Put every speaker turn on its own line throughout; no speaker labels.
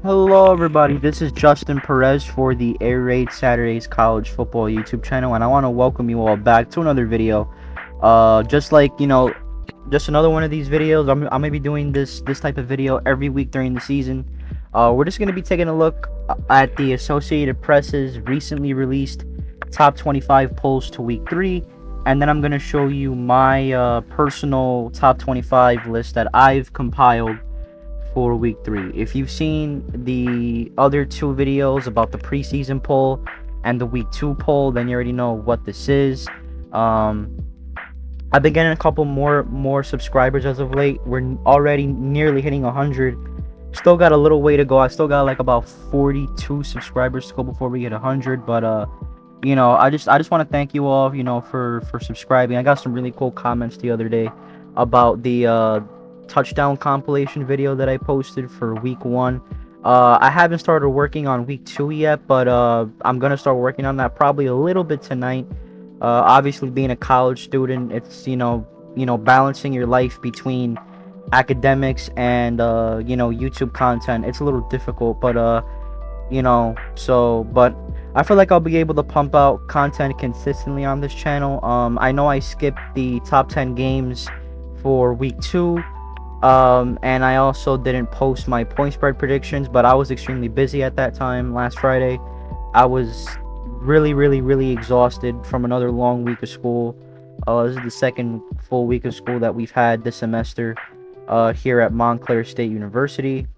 Hello everybody, this is Justin Perez for the Air Raid Saturdays College Football YouTube channel, and I want to welcome you all back to another video. Just another one of these videos. I'm gonna be doing this type of video every week during the season. We're just gonna be taking a look at the Associated Press's recently released top 25 polls to week 3, and then I'm gonna show you my personal top 25 list that I've compiled for week 3. If you've seen the other two videos about the preseason poll and the week 2 poll, then you already know what this is. I've been getting a couple more subscribers as of late. We're already nearly hitting 100. Still got a little way to go. I still got like about 42 subscribers to go before we hit 100. But I just want to thank you all, for subscribing. I got some really cool comments the other day about the touchdown compilation video that I posted for week 1. I haven't started working on week 2 yet, but I'm gonna start working on that probably a little bit tonight. Obviously, being a college student, it's balancing your life between academics and YouTube content. It's a little difficult, but but I feel like I'll be able to pump out content consistently on this channel. I know I skipped the top 10 games for week 2. And I also didn't post my point spread predictions, but I was extremely busy at that time last Friday. I was really exhausted from another long week of school. This is the second full week of school that we've had this semester here at Montclair State University.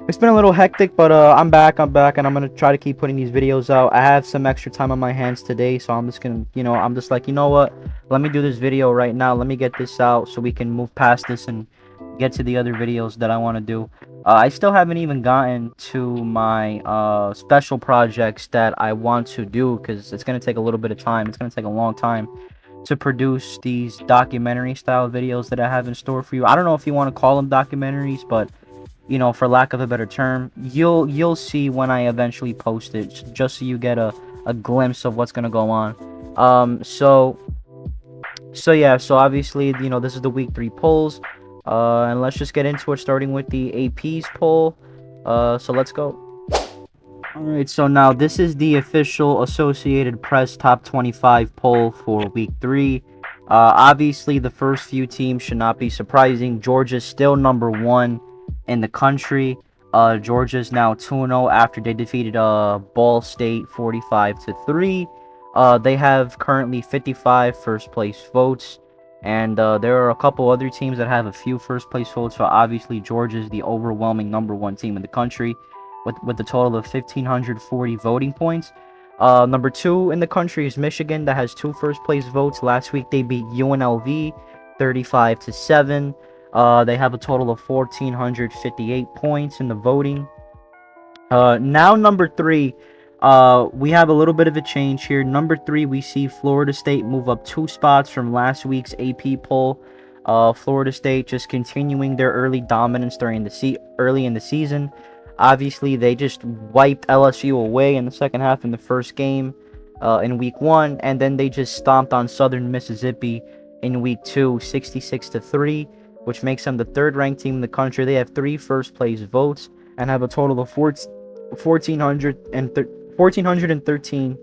It's been a little hectic, but I'm back, and I'm gonna try to keep putting these videos out. I have some extra time on my hands today, so I'm just gonna, I'm just like, you know what? Let me do this video right now. Let me get this out so we can move past this and get to the other videos that I want to do. I still haven't even gotten to my special projects that I want to do, because it's gonna take a little bit of time. It's gonna take a long time to produce these documentary style videos that I have in store for you. I don't know if you want to call them documentaries, but for lack of a better term, you'll see when I eventually post it, just so you get a glimpse of what's gonna go on. So obviously, this is the week 3 polls, and let's just get into it, starting with the AP's poll. So let's go. Alright, so now this is the official Associated Press top 25 poll for week 3. Obviously, the first few teams should not be surprising. Georgia's still number 1 in the country. Georgia's now 2-0 after they defeated Ball State 45-3. They have currently 55 first place votes, and there are a couple other teams that have a few first place votes. So obviously Georgia's the overwhelming number 1 team in the country with a total of 1,540 voting points. Number 2 in the country is Michigan, that has 2 first place votes. Last week they beat UNLV 35-7. They have a total of 1,458 points in the voting. Now number 3, we have a little bit of a change here. Number 3, we see Florida State move up 2 spots from last week's AP poll. Florida State just continuing their early dominance early in the season. Obviously, they just wiped LSU away in the second half in the first game in week 1, and then they just stomped on Southern Mississippi in week 2, 66-3. Which makes them the 3rd ranked team in the country. They have 3 first place votes and have a total of 1,413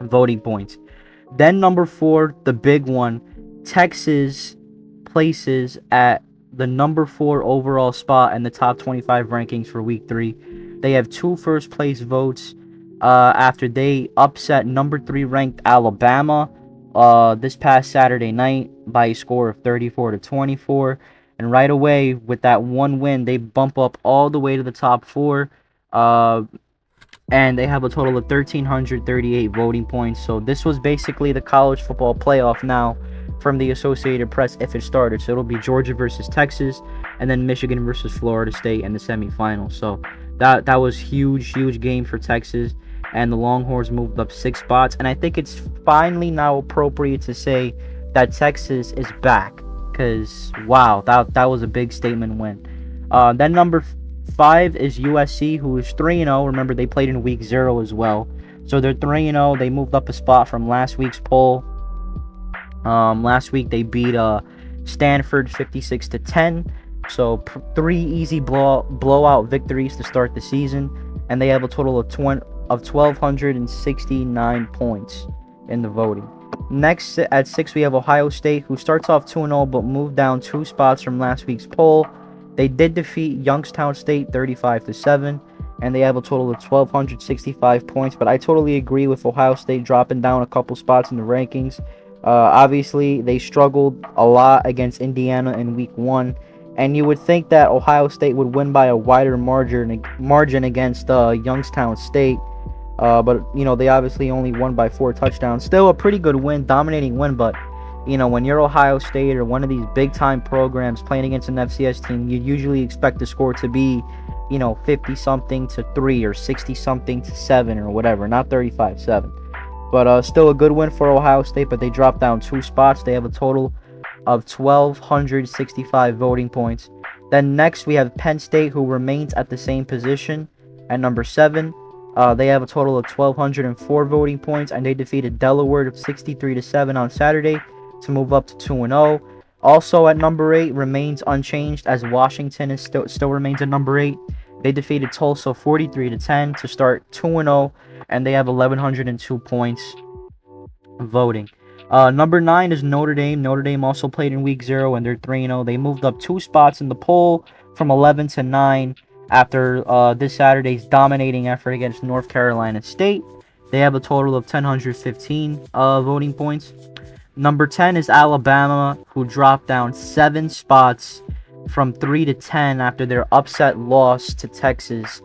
voting points. Then number 4, the big one, Texas places at the number 4 overall spot in the top 25 rankings for week 3. They have 2 first place votes after they upset number 3 ranked Alabama this past Saturday night by a score of 34-24, and right away with that one win, they bump up all the way to the top 4, and they have a total of 1,338 voting points. So this was basically the college football playoff now from the Associated Press if it started. So it'll be Georgia versus Texas, and then Michigan versus Florida State in the semifinals. So that was huge game for Texas, and the Longhorns moved up 6 spots. And I think it's finally now appropriate to say that Texas is back, because wow, that was a big statement win. Then number 5 is USC, who is 3-0. Remember, they played in week 0 as well, so they're 3-0. They moved up a spot from last week's poll. Last week they beat Stanford 56-10. So 3 easy blowout victories to start the season, and they have a total of 1,269 points in the voting. Next at 6 we have Ohio State, who starts off 2-0 but moved down 2 spots from last week's poll. They did defeat Youngstown State 35-7, and they have a total of 1,265 points. But I totally agree with Ohio State dropping down a couple spots in the rankings. Obviously, they struggled a lot against Indiana in week 1, and you would think that Ohio State would win by a wider margin against Youngstown State. But, you know, they obviously only won by 4 touchdowns. Still a pretty good win, dominating win, but, you know, when you're Ohio State or one of these big-time programs playing against an FCS team, you usually expect the score to be, you know, 50-something to 3 or 60-something to 7 or whatever, not 35-7. But still a good win for Ohio State, but they dropped down 2 spots. They have a total of 1,265 voting points. Then next we have Penn State, who remains at the same position at number 7. They have a total of 1,204 voting points, and they defeated Delaware 63-7 on Saturday to move up to 2-0. Also at number 8 remains unchanged, as Washington is still remains at number 8. They defeated Tulsa 43-10 to start 2-0, and they have 1,102 points voting. Number 9 is Notre Dame. Notre Dame also played in week 0, and they're 3-0. They moved up 2 spots in the poll from 11 to 9 after this Saturday's dominating effort against North Carolina State. They have a total of 1,015 voting points. Number 10 is Alabama, who dropped down 7 spots from 3 to 10 after their upset loss to Texas.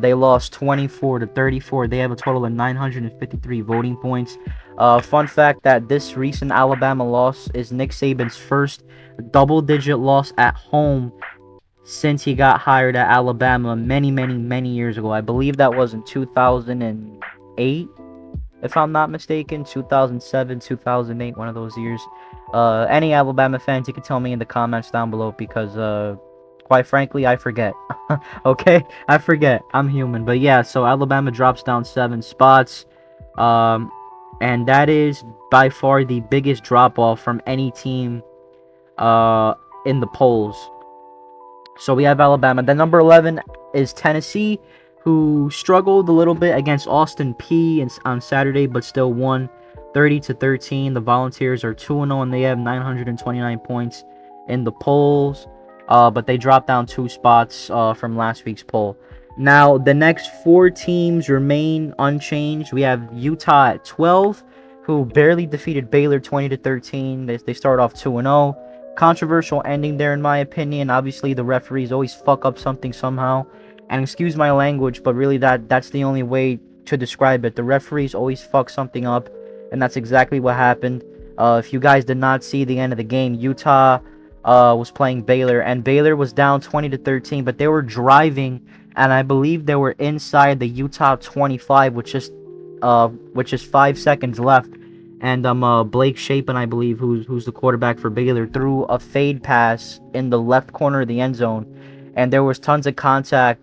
They lost 24-34. They have a total of 953 voting points. Fun fact that this recent Alabama loss is Nick Saban's first double-digit loss at home since he got hired at Alabama many years ago. I believe that was in 2008, if I'm not mistaken. 2007, 2008, one of those years. Any Alabama fans, you can tell me in the comments down below, because quite frankly, I forget. Okay, I forget. I'm human. But yeah, so Alabama drops down 7 spots, and that is by far the biggest drop off from any team in the polls. So we have Alabama. Then number 11 is Tennessee, who struggled a little bit against Austin Peay on Saturday, but still won 30-13. The Volunteers are 2-0, and they have 929 points in the polls. But they dropped down 2 spots from last week's poll. Now, the next 4 teams remain unchanged. We have Utah at 12, who barely defeated Baylor 20-13. They start off 2-0. Controversial ending there, in my opinion. Obviously, the referees always fuck up something somehow. And excuse my language, but really that's the only way to describe it. The referees always fuck something up, and that's exactly what happened. If you guys did not see the end of the game, Utah was playing Baylor, and Baylor was down 20-13, but they were driving, and I believe they were inside the Utah 25, which is 5 seconds left. And Blake Shapen, I believe, who's the quarterback for Baylor, threw a fade pass in the left corner of the end zone, and there was tons of contact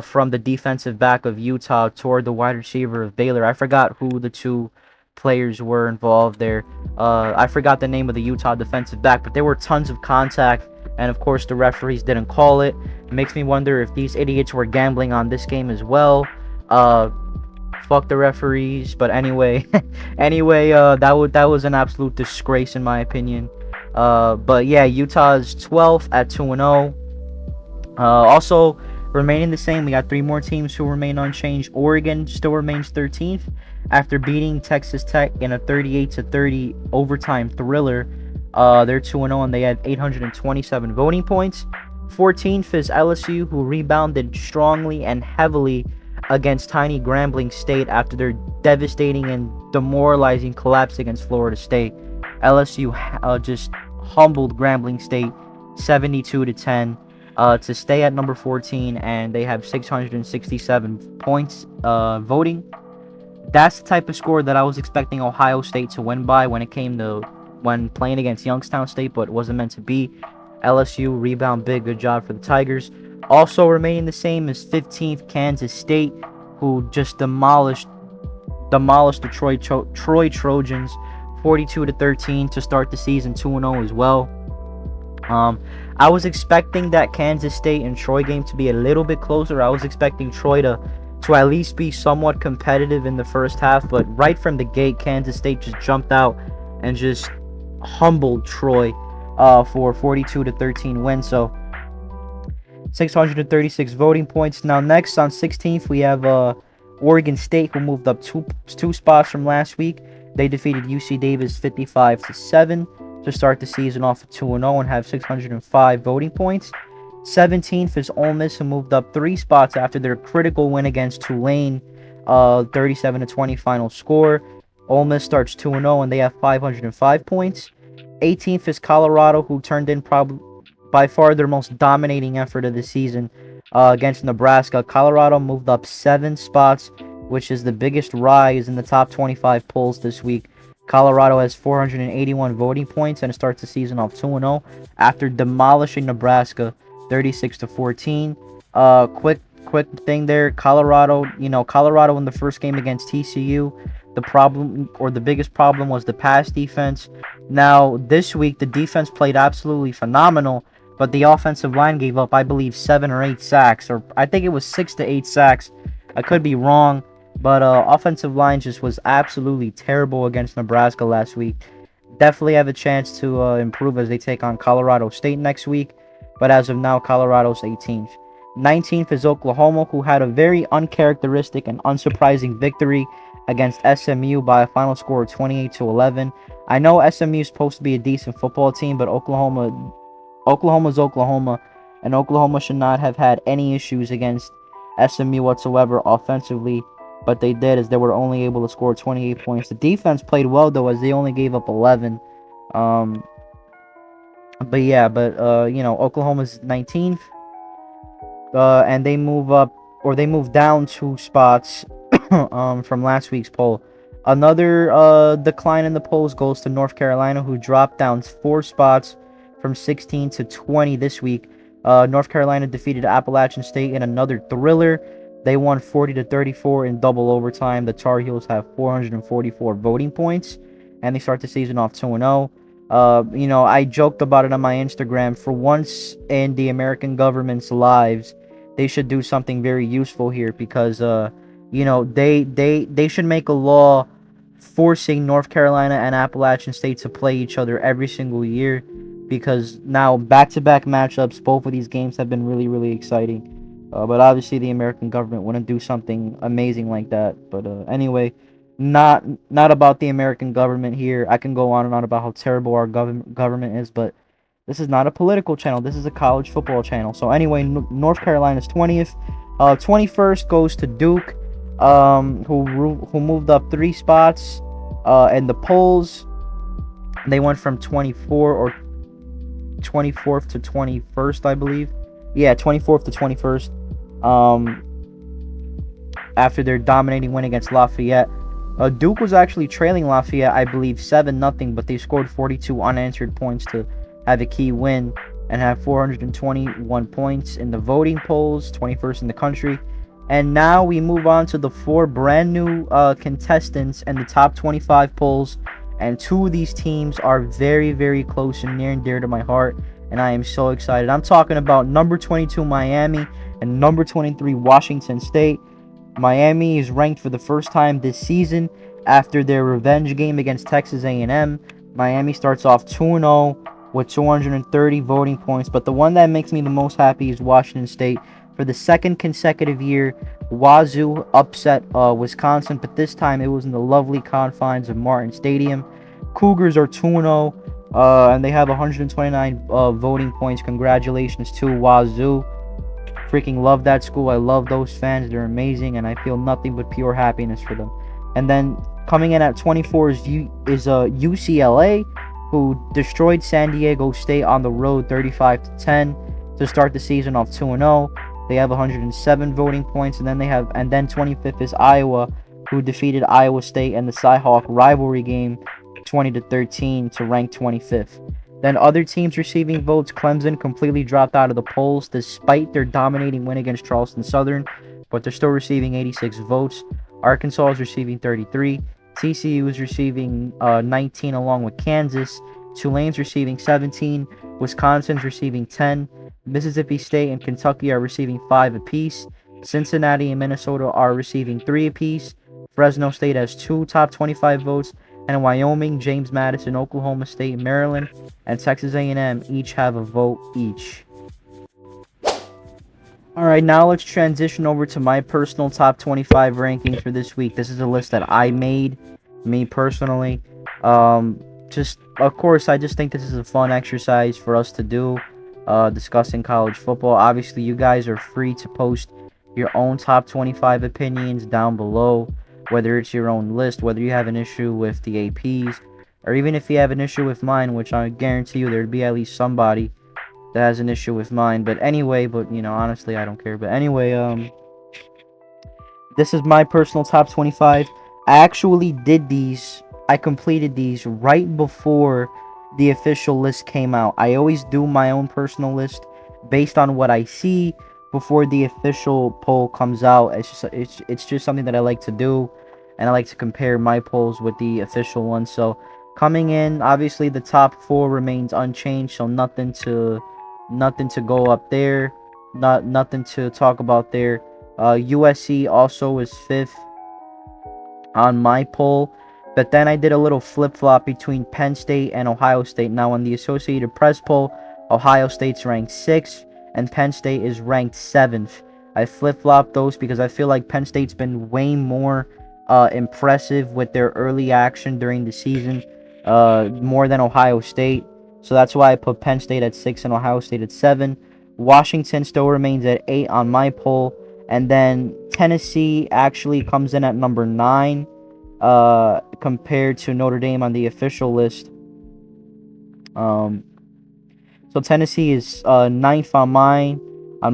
from the defensive back of Utah toward the wide receiver of Baylor. I forgot who the 2 players were involved there. I forgot the name of the Utah defensive back, but there were tons of contact, and of course the referees didn't call it. It makes me wonder if these idiots were gambling on this game as well. Fuck the referees. But anyway, that was an absolute disgrace in my opinion. But yeah, Utah is 12th at 2-0. Also remaining the same, we got 3 more teams who remain unchanged. Oregon still remains 13th after beating Texas Tech in a 38-30 overtime thriller. They're 2-0, and they had 827 voting points. 14th is LSU, who rebounded strongly and heavily against tiny Grambling State after their devastating and demoralizing collapse against Florida State. LSU just humbled Grambling State 72-10 to stay at number 14, and they have 667 points voting. That's the type of score that I was expecting Ohio State to win by when playing against Youngstown State, but it wasn't meant to be. LSU rebound big. Good job for the Tigers. Also remaining the same is 15th Kansas State, who just demolished the Troy Trojans 42-13 to start the season 2-0 as well. Um, I was expecting that Kansas State and Troy game to be a little bit closer. I was expecting Troy to at least be somewhat competitive in the first half, but right from the gate, Kansas State just jumped out and just humbled Troy for 42-13 win. So 636 voting points. Now next on 16th we have Oregon State, who moved up two spots from last week. They defeated UC Davis 55-7 to start the season off at 2-0 and have 605 voting points. 17th is Ole Miss, who moved up 3 spots after their critical win against Tulane, 37-20 final score. Ole Miss starts 2-0 and they have 505 points. 18th is Colorado, who turned in probably by far their most dominating effort of the season against Nebraska. Colorado moved up 7 spots, which is the biggest rise in the top 25 polls this week. Colorado has 481 voting points and starts the season off 2-0 after demolishing Nebraska 36-14. Quick thing there. Colorado in the first game against TCU, the biggest problem was the pass defense. Now this week the defense played absolutely phenomenal, but the offensive line gave up, I believe, 7 or 8 sacks, or I think it was 6 to 8 sacks. I could be wrong, but offensive line just was absolutely terrible against Nebraska last week. Definitely have a chance to improve as they take on Colorado State next week, but as of now, Colorado's 18th. 19th is Oklahoma, who had a very uncharacteristic and unsurprising victory against SMU by a final score of 28-11. I know SMU is supposed to be a decent football team, but Oklahoma's Oklahoma, and Oklahoma should not have had any issues against SMU whatsoever offensively, but they did, as they were only able to score 28 points. The defense played well, though, as they only gave up 11. Oklahoma's 19th, and they move down 2 spots from last week's poll. Another decline in the polls goes to North Carolina, who dropped down 4 spots from 16 to 20 this week. North Carolina defeated Appalachian State in another thriller. They won 40-34 in double overtime. The Tar Heels have 444 voting points, and they start the season off 2-0. I joked about it on my Instagram. For once in the American government's lives, they should do something very useful here, because they should make a law forcing North Carolina and Appalachian State to play each other every single year, because now back-to-back matchups, both of these games have been really, really exciting. But obviously the American government wouldn't do something amazing like that. But anyway, not about the American government here. I can go on and on about how terrible our government is, but this is not a political channel. This is a college football channel. So anyway, North Carolina's 20th. 21st goes to Duke, who moved up 3 spots in the polls. They went from 24th to 21st, I believe. Yeah, 24th to 21st. After their dominating win against Lafayette. Duke was actually trailing Lafayette, I believe, 7-0, but they scored 42 unanswered points to have a key win and have 421 points in the voting polls, 21st in the country. And now we move on to the 4 brand new contestants in the top 25 polls, and 2 of these teams are very, very close and near and dear to my heart, and I am so excited. I'm talking about number 22 Miami and number 23 Washington State. Miami is ranked for the first time this season after their revenge game against Texas A&M. Miami starts off 2-0 with 230 voting points, but the one that makes me the most happy is Washington State. For the second consecutive year, Wazoo upset Wisconsin, but this time it was in the lovely confines of Martin Stadium. Cougars are 2-0, and they have 129 voting points. Congratulations to Wazoo. Freaking love that school. I love those fans. They're amazing, and I feel nothing but pure happiness for them. And then coming in at 24 is UCLA, who destroyed San Diego State on the road 35-10 to start the season off 2-0. They have 107 voting points, and then 25th is Iowa, who defeated Iowa State in the Cy-Hawk rivalry game 20-13 to rank 25th. Then other teams receiving votes: Clemson completely dropped out of the polls despite their dominating win against Charleston Southern, but they're still receiving 86 votes. Arkansas is receiving 33. TCU is receiving 19 along with Kansas. Tulane's receiving 17. Wisconsin's receiving 10. Mississippi State and Kentucky are receiving 5 apiece. Cincinnati and Minnesota are receiving 3 apiece. Fresno State has 2 top 25 votes. And Wyoming, James Madison, Oklahoma State, Maryland, and Texas A&M each have a vote each. Alright, now let's transition over to my personal top 25 rankings for this week. This is a list that I made, me personally. Of course, I just think this is a fun exercise for us to do, discussing college football. Obviously, you guys are free to post your own top 25 opinions down below, whether it's your own list, whether you have an issue with the APs, or even if you have an issue with mine, which I guarantee you there'd be at least somebody that has an issue with mine. But anyway, honestly, I don't care. But anyway, this is my personal top 25. I actually did these. I completed these right before the official list came out. I always do my own personal list based on what I see before the official poll comes out. It's just something that I like to do, and I like to compare my polls with the official one. So coming in, obviously the top 4 remains unchanged, so nothing to go up there, nothing to talk about there. USC also is 5th on my poll, but then I did a little flip-flop between Penn State and Ohio State. Now on the Associated Press poll, Ohio State's ranked 6th and Penn State is ranked 7th. I flip-flopped those because I feel like Penn State's been way more impressive with their early action during the season, more than Ohio State. So that's why I put Penn State at 6 and Ohio State at 7. Washington still remains at 8 on my poll. And then Tennessee actually comes in at number 9 compared to Notre Dame on the official list. So Tennessee is 9th on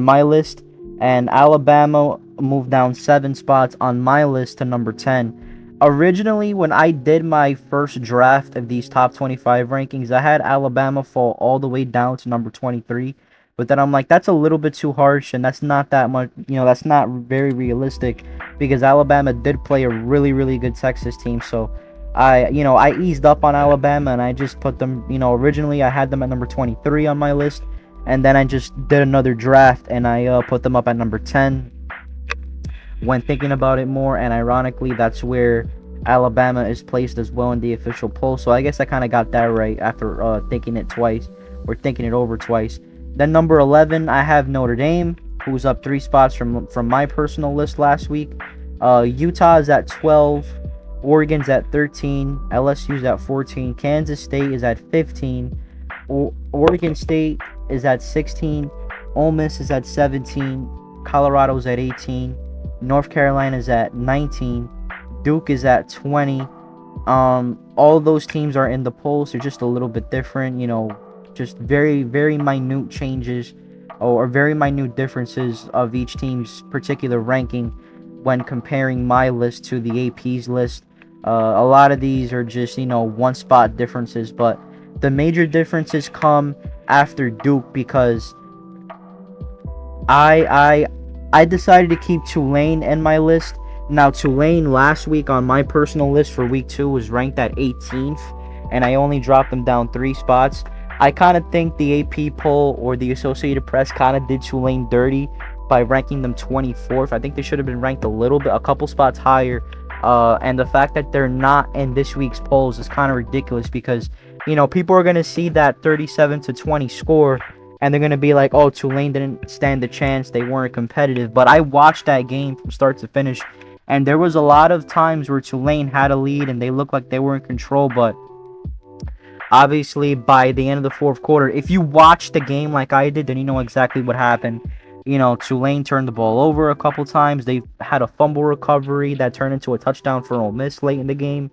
my list. And Alabama moved down 7 spots on my list to number 10. Originally, when I did my first draft of these top 25 rankings, I had Alabama fall all the way down to number 23. But then I'm like, that's a little bit too harsh, and that's not that much, that's not very realistic, because Alabama did play a really, really good Texas team. So I eased up on Alabama, and I just put them, originally I had them at number 23 on my list, and then I just did another draft, and I put them up at number 10 when thinking about it more. And ironically, that's where Alabama is placed as well in the official poll. So I guess I kind of got that right after thinking it over twice. Then number 11, I have Notre Dame, who's up 3 spots from my personal list last week. Utah is at 12, Oregon's at 13, LSU's at 14, Kansas State is at 15, Oregon State is at 16, Ole Miss is at 17, Colorado's at 18, North Carolina is at 19, Duke is at 20. All those teams are in the polls. They're just a little bit different, just very, very minute changes or very minute differences of each team's particular ranking when comparing my list to the AP's list. A lot of these are just, 1 spot differences, but the major differences come after Duke, because I decided to keep Tulane in my list. Now, Tulane last week on my personal list for week 2 was ranked at 18th, and I only dropped them down 3 spots. I kind of think the AP poll or the Associated Press kind of did Tulane dirty by ranking them 24th. I think they should have been ranked a couple spots higher. And the fact that they're not in this week's polls is kind of ridiculous, because, people are going to see that 37-20 score, and they're going to be like, oh, Tulane didn't stand a chance, they weren't competitive. But I watched that game from start to finish, and there was a lot of times where Tulane had a lead and they looked like they were in control, but obviously by the end of the 4th quarter, if you watch the game like I did, then you know exactly what happened. Tulane turned the ball over a couple times. They had a fumble recovery that turned into a touchdown for Ole Miss late in the game.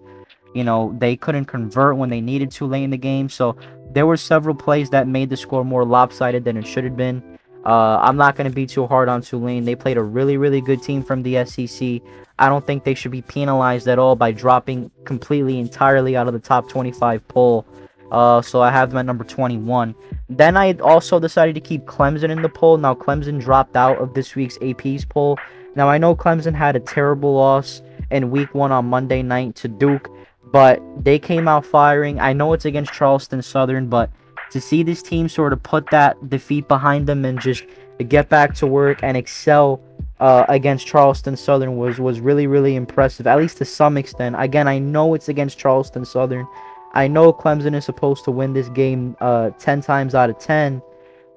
They couldn't convert when they needed to late in the game. So there were several plays that made the score more lopsided than it should have been. I'm not going to be too hard on Tulane. They played a really, really good team from the SEC. I don't think they should be penalized at all by dropping entirely out of the top 25 poll. So I have them at number 21. Then I also decided to keep Clemson in the poll. Now, Clemson dropped out of this week's AP's poll. Now, I know Clemson had a terrible loss in week 1 on Monday night to Duke, but they came out firing. I know it's against Charleston Southern, but to see this team sort of put that defeat behind them and just get back to work and excel against Charleston Southern was really, really impressive, at least to some extent. Again, I know it's against Charleston Southern. I know Clemson is supposed to win this game 10 times out of 10,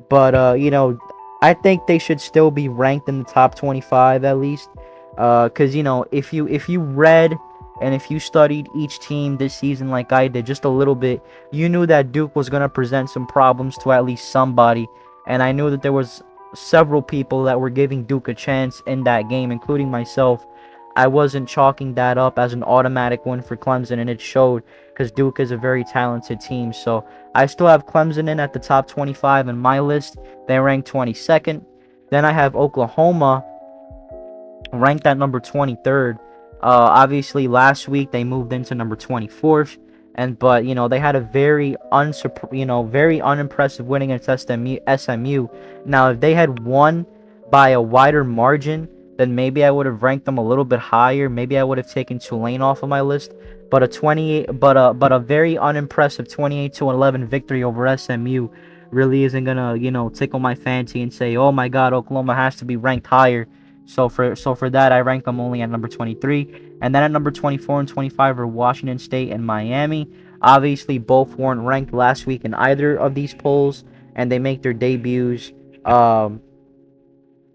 but you know, I think they should still be ranked in the top 25 at least, because you know, if you read and if you studied each team this season like I did just a little bit, you knew that Duke was going to present some problems to at least somebody. And I knew that there was several people that were giving Duke a chance in that game, including myself. I wasn't chalking that up as an automatic win for Clemson, and it showed because Duke is a very talented team. So I still have Clemson in at the top 25 in my list. They rank 22nd. Then I have Oklahoma ranked at number 23rd. Obviously, last week they moved into number 24th, but you know, they had a very very unimpressive win against SMU. Now, if they had won by a wider margin, then maybe I would have ranked them a little bit higher. Maybe I would have taken Tulane off of my list. But a very unimpressive 28-11 victory over SMU really isn't gonna, you know, tickle my fancy and say, oh my God, Oklahoma has to be ranked higher. So for that, I rank them only at number 23. And then at number 24 and 25 are Washington State and Miami. Obviously, both weren't ranked last week in either of these polls, and they make their debuts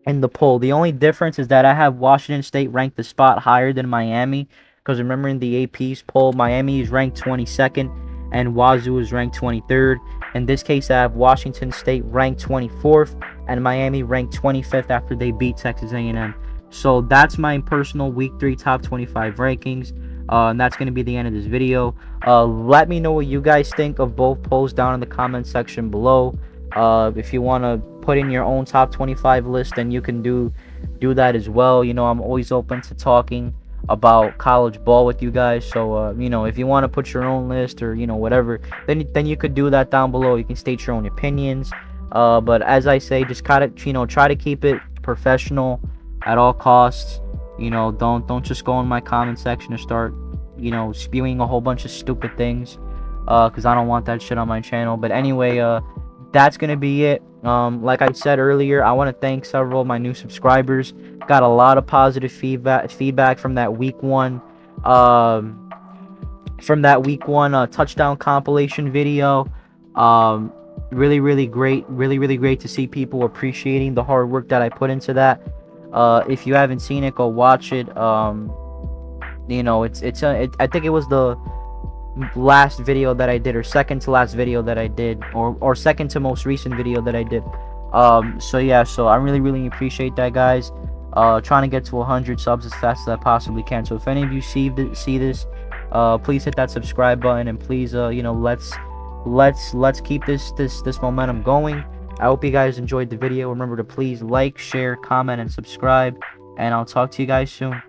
in the poll. The only difference is that I have Washington State ranked a spot higher than Miami, because remember in the AP's poll, Miami is ranked 22nd and Wazoo is ranked 23rd. In this case, I have Washington State ranked 24th and Miami ranked 25th after they beat Texas A&M. So that's my personal Week 3 Top 25 rankings. And that's going to be the end of this video. Let me know what you guys think of both polls down in the comment section below. If you want to put in your own top 25 list, then you can do that as well. You know, I'm always open to talking about college ball with you guys. So you know, if you want to put your own list or, you know, whatever, then you could do that down below. You can state your own opinions. But as I say, just kind of, you know, try to keep it professional at all costs. You know, don't just go in my comment section and start, you know, spewing a whole bunch of stupid things, because I don't want that shit on my channel. But anyway, that's gonna be it. Like I said earlier, I want to thank several of my new subscribers. Got a lot of positive feedback from that week one touchdown compilation video. Really great to see people appreciating the hard work that I put into that. If you haven't seen it, go watch it. You know, I think it was the last video that I did, or second to last video that I did, or second to most recent video that I did. So yeah, so I really appreciate that, guys. Trying to get to 100 subs as fast as I possibly can. So if any of you see this, please hit that subscribe button, and please, you know, let's keep this momentum going. I hope you guys enjoyed the video. Remember to please like, share, comment, and subscribe, and I'll talk to you guys soon.